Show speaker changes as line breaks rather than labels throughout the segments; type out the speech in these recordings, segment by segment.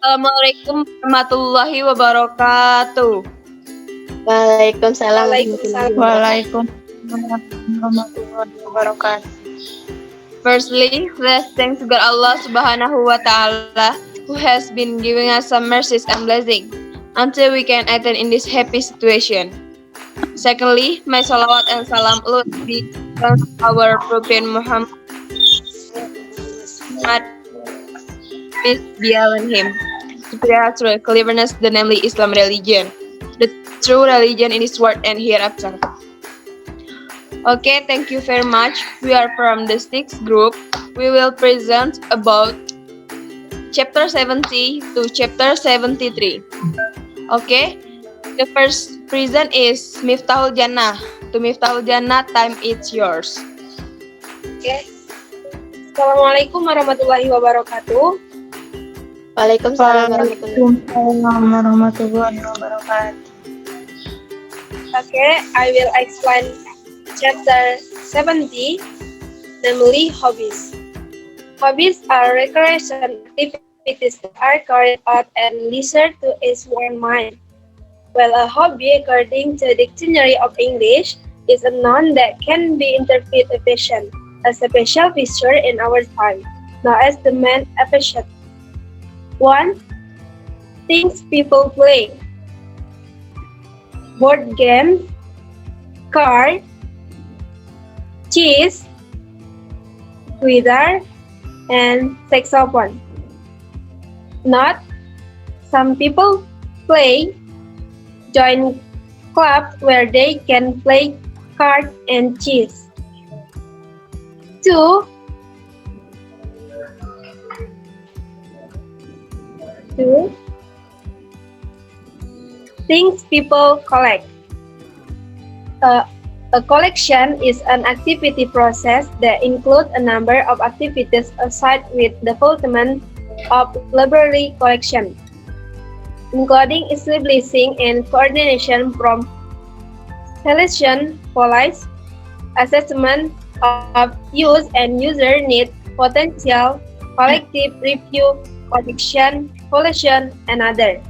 Assalamualaikum warahmatullahi wabarakatuh.
Waalaikumsalam
Waalaikumsalam.
warahmatullahi wabarakatuh.
Firstly, let's thank God Allah Subhanahu wa Ta'ala who has been giving us some mercies and blessings until we can attend in this happy situation. Secondly, my salawat and salam ulud be on our Prophet Muhammad, peace be upon him, to prepare us through cleverness, the namely Islam religion, the true religion in this world and hereafter. Okay, thank you very much. We are from the sixth group. We will present about chapter 70 to chapter 73. Okay, the first present is Miftahul Jannah. To Miftahul Jannah, time is yours.
Okay. Assalamualaikum warahmatullahi wabarakatuh.
Waalaikumsalam warahmatullahi
Waalaikumsalam warahmatullahi wabarakatuh.
Okay, I will explain chapter 70, namely hobbies. Hobbies are recreation activities that are carried out and leisure to ease one's mind. Well, a hobby, according to the Dictionary of English, is a noun that can be interpreted as passion, a special feature in our time, known as the main passion. 1. Things people play. Board games, card, chess, guitar, and saxophone. Not some people play, join clubs where they can play cards and chess. 2. Things people collect. A collection is an activity process that includes a number of activities aside with the fulfillment of library collection, including establishing and coordination from selection, policy, assessment of use and user need, potential, collective review, collection, collection, and other.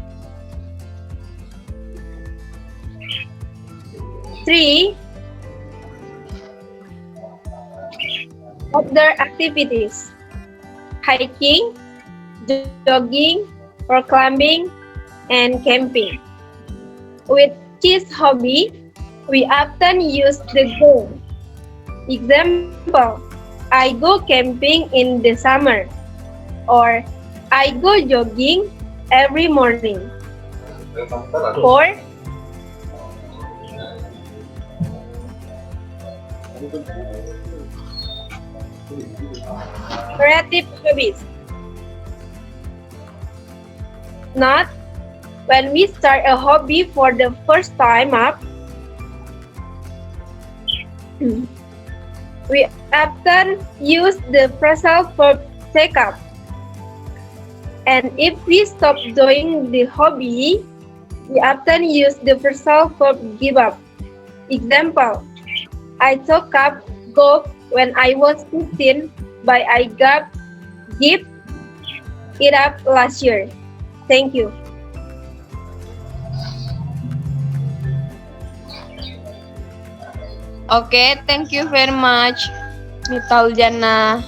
3. Outdoor activities. Hiking, jogging, rock climbing, and camping. With this hobby, we often use the go. Example, I go camping in the summer, or I go jogging every morning. 4. Creative hobbies. Not when we start a hobby for the first time up, we often use the phrasal verb take up. And if we stop doing the hobby, we often use the phrasal verb give up. Example, I took up golf when I was 15, but I gave it up last year. Thank you.
Okay, thank you very much, Miftahul Jannah.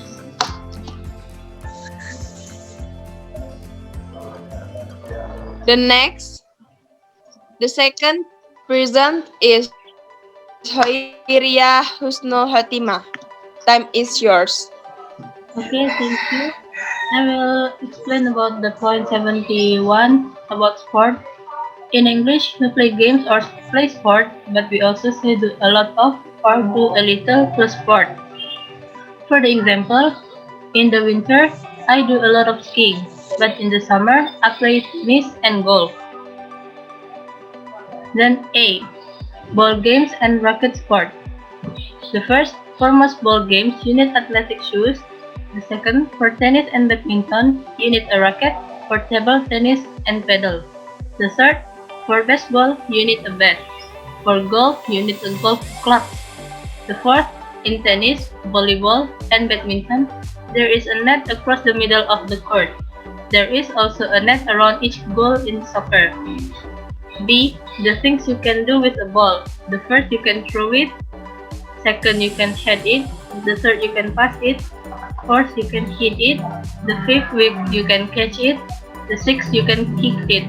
The second present is Khairiyyatun Husnul Khatimah. Time is yours.
Okay, thank you. I will explain about the point 71 about sport. In English, we play games or play sport, but we also say do a lot of or do a little to sport. For the example, in the winter, I do a lot of skiing, but in the summer, I play tennis and golf. Then A. Ball games and racket sport. The first, for most ball games, you need athletic shoes. The second, for tennis and badminton, you need a racket. For table tennis and paddle. The third, for baseball, you need a bat. For golf, you need a golf club. The fourth, in tennis, volleyball, and badminton, there is a net across the middle of the court. There is also a net around each goal in soccer. B. The things you can do with a ball. The first, you can throw it. Second, you can head it. The third, you can pass it. Fourth, you can hit it. The fifth, you can catch it. The sixth, you can kick it.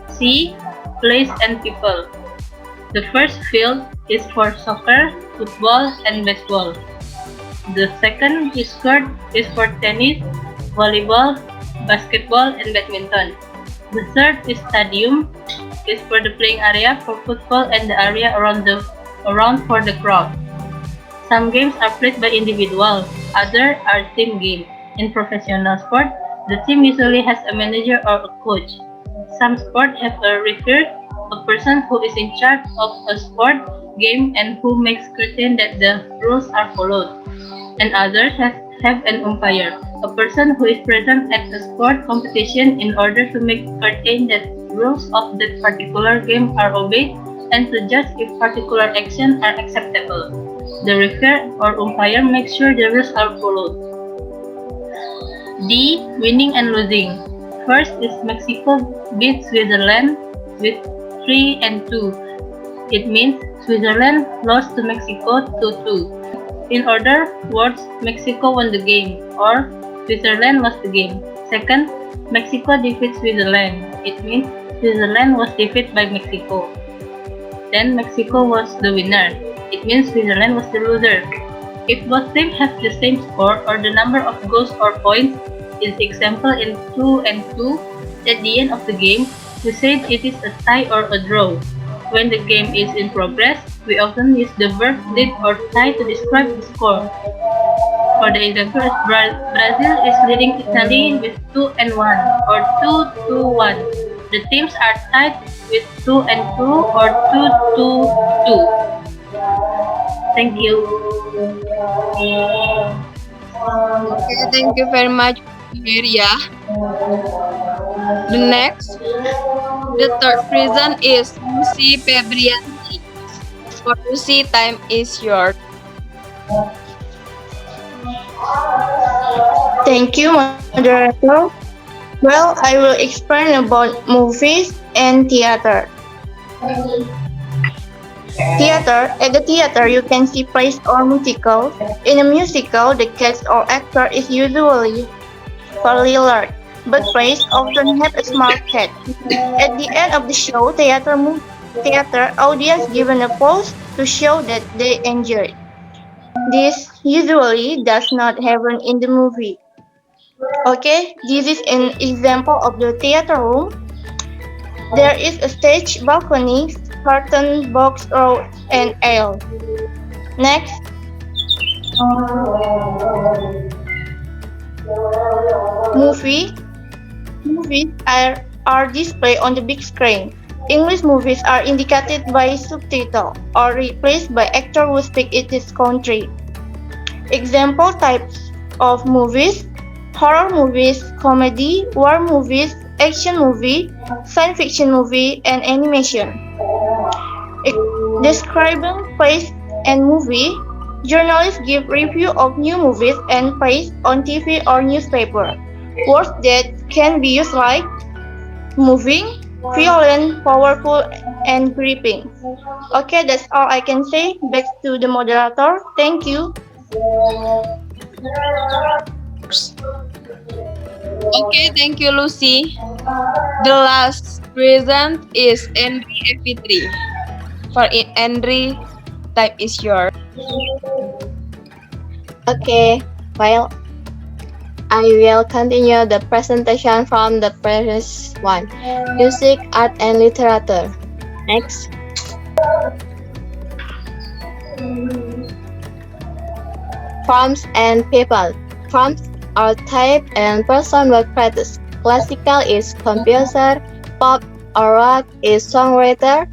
C. Place and people. The first field is for soccer, football, and baseball. The second court is for tennis, volleyball, basketball, and badminton. The third stadium is for the playing area for football and the area around for the crowd. Some games are played by individuals, others are team games. In professional sport, the team usually has a manager or a coach. Some sports have a referee, a person who is in charge of a sport game and who makes certain that the rules are followed. And others have an umpire, a person who is present at a sport competition in order to make certain that rules of that particular game are obeyed and to judge if particular actions are acceptable. The referee or umpire makes sure the rules are followed. D. Winning and losing. First is Mexico beat Switzerland with 3-2. It means Switzerland lost to Mexico 2-2. In other words, Mexico won the game or Switzerland lost the game. Second, Mexico defeats Switzerland. It means Switzerland was defeated by Mexico. Then Mexico was the winner. It means Switzerland was the loser. If both teams have the same score or the number of goals or points is example in 2-2, at the end of the game, we say it is a tie or a draw. When the game is in progress, we often use the verb lead or tie to describe the score. For the example, Brazil is leading Italy with 2-1 or 2-1. The teams are tied with 2-2 or 2-2. Thank you.
Okay, thank you very much, Maria. The next, the third present is Lusi Pebrianti. For Lucy, time is yours.
Thank you, moderator. Well, I will explain about movies and theater. At the theater, you can see plays or musicals. In a musical, the cast or actor is usually fairly large, but plays often have a small cast. At the end of the show, theater audience given applause to show that they enjoyed. This usually does not happen in the movie. Okay, this is an example of the theater room. There is a stage, balcony, curtain, box, row, and aisle. Next, movies are displayed on the big screen. English movies are indicated by subtitle or replaced by actor who speak in this country. Example types of movies: horror movies, comedy, war movies, action movie, science fiction movie, and animation. Describing plays and movie, journalists give review of new movies and plays on TV or newspaper. Words that can be used like moving, violent, powerful, and gripping. Okay, that's all I can say. Back to the moderator. Thank you.
Okay, thank you, Lucy. The last present is Endri Efitri. For Endri, time is yours.
Okay, well, I will continue the presentation from the previous one. Music, art, and literature. Next. Forms and people. Forms are type and person with practice. Classical is composer, pop or rock is songwriter,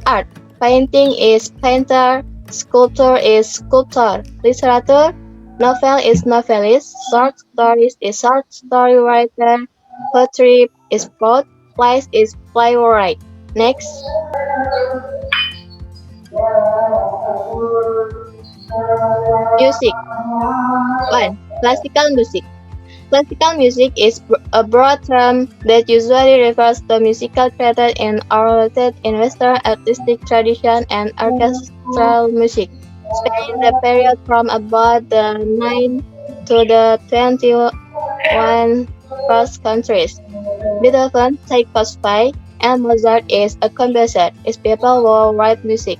art. Painting is painter, sculpture is sculptor, literature, novel is novelist, short stories is short story writer, poetry is poet, plays is playwright. Next. Music. 1. Classical music. Classical music is a broad term that usually refers to musical created in or related in Western artistic tradition and orchestral music, spanning the period from about the 9th to the 21st centuries. Beethoven, Tchaikovsky, and Mozart is a composer, is people who write music.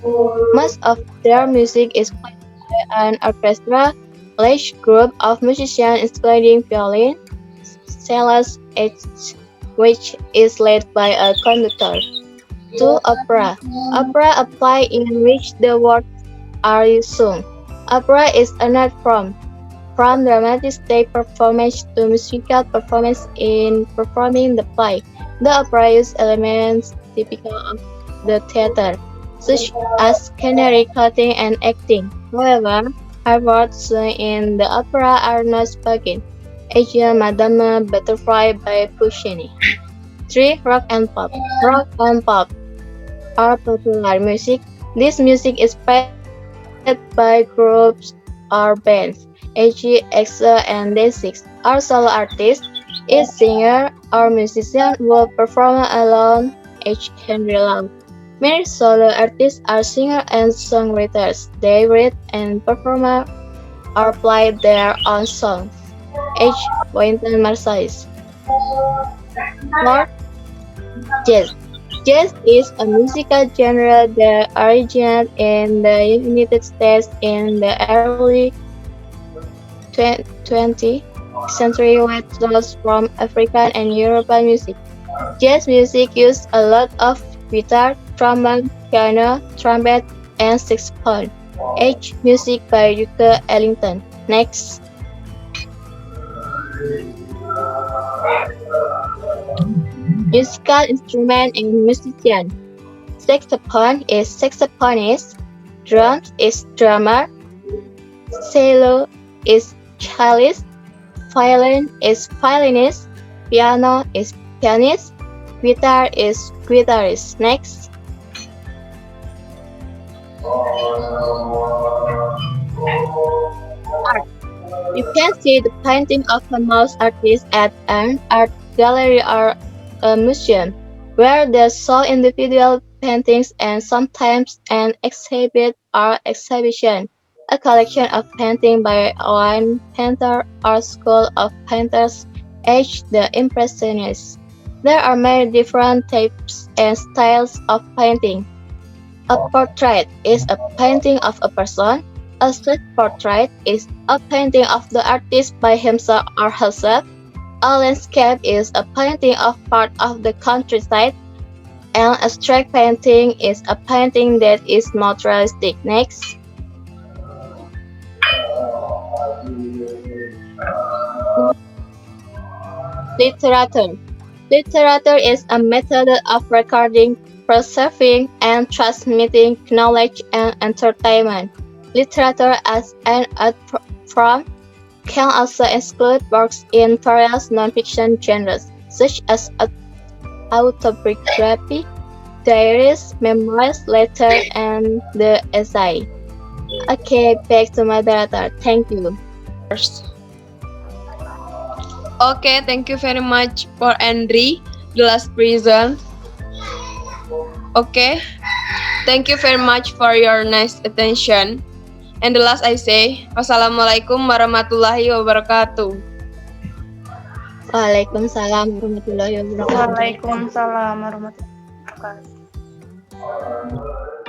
Most of their music is played by an orchestra, large group of musicians including violin, cellos, which is led by a conductor. 2. Opera. Opera a play in which the words are sung. Opera is an art form, from dramatic stage performance to musical performance in performing the play. The opera uses elements typical of the theater, such as scenery, clothing, and acting. However, her words sung in the opera are not spoken. Asian Madame Butterfly by Puccini. 3. Rock and pop. Rock and pop are popular music. This music is played by groups or bands. AG, EXO, and Day6 are solo artists. Each singer or musician will perform alone. H. Henry Lau. Many solo artists are singers and songwriters. They write and perform or play their own songs. H. Wynton Marsalis. 4. Jazz. Jazz is a musical genre that originated in the United States in the early 20th century with those from African and European music. Jazz music uses a lot of guitar, trombone, piano, trumpet, and saxophone. H. Music by Duke Ellington. Next. Musical instrument and musician. Saxophone is saxophonist, drums is drummer, cello is cellist, violin is violinist, piano is pianist, guitar is guitarist. Next. Art. You can see the painting of famous artists at an art gallery or a museum, where they show individual paintings and sometimes an exhibit or exhibition, a collection of paintings by one painter or school of painters, age the Impressionists. There are many different types and styles of painting. A portrait is a painting of a person. A street portrait is a painting of the artist by himself or herself. A landscape is a painting of part of the countryside. An abstract painting is a painting that is more realistic. Next. Literature. Literature is a method of recording, preserving, and transmitting knowledge and entertainment. Literature as an art form can also include works in various non-fiction genres, such as autobiography, diaries, memoirs, letters, and the essay. Okay, back to moderator. Thank you.
Okay, thank you very much for Endri, the last present. Okay, thank you very much for your nice attention. And the last I say, Wassalamualaikum warahmatullahi wabarakatuh.
Waalaikumsalam warahmatullahi wabarakatuh.
Waalaikumsalam warahmatullahi wabarakatuh.